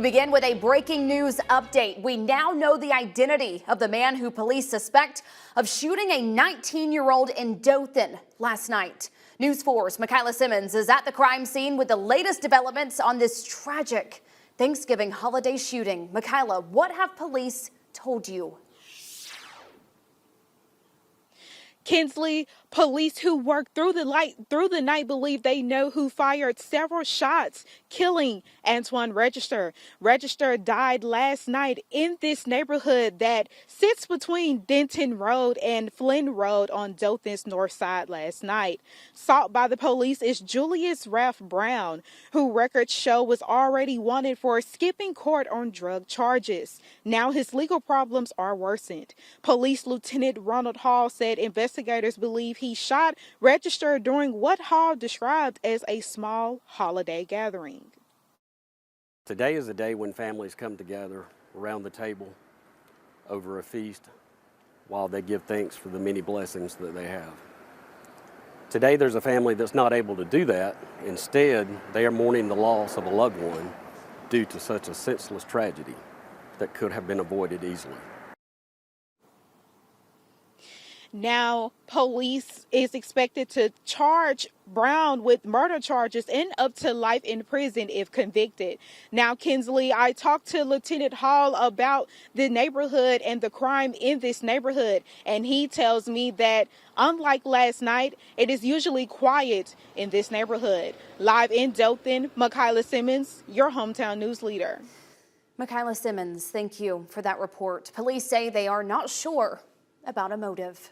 Begin with a breaking news update. We now know the identity of the man who police suspect of shooting a 19-year-old in Dothan last night. News 4's Michaela Simmons is at the crime scene with the latest developments on this tragic Thanksgiving holiday shooting. Michaela, what have police told you? Kinsley, police who worked through the night believe they know who fired several shots, killing Antwan Register. Register died last night in this neighborhood that sits between Denton Road and Flynn Road on Dothan's north side last night. Sought by the police is Julius Ralph Brown, who records show was already wanted for skipping court on drug charges. Now his legal problems are worsened. Police Lieutenant Ronald Hall said investigators believe he shot Register during what Hall described as a small holiday gathering. Today is a day when families come together around the table over a feast while they give thanks for the many blessings that they have. Today there's a family that's not able to do that. Instead, they are mourning the loss of a loved one due to such a senseless tragedy that could have been avoided easily. Now, police is expected to charge Brown with murder charges and up to life in prison if convicted. Now, Kinsley, I talked to Lieutenant Hall about the neighborhood and the crime in this neighborhood, and he tells me that unlike last night, it is usually quiet in this neighborhood. Live in Dothan, Michaela Simmons, your hometown news leader. Michaela Simmons, thank you for that report. Police say they are not sure about a motive.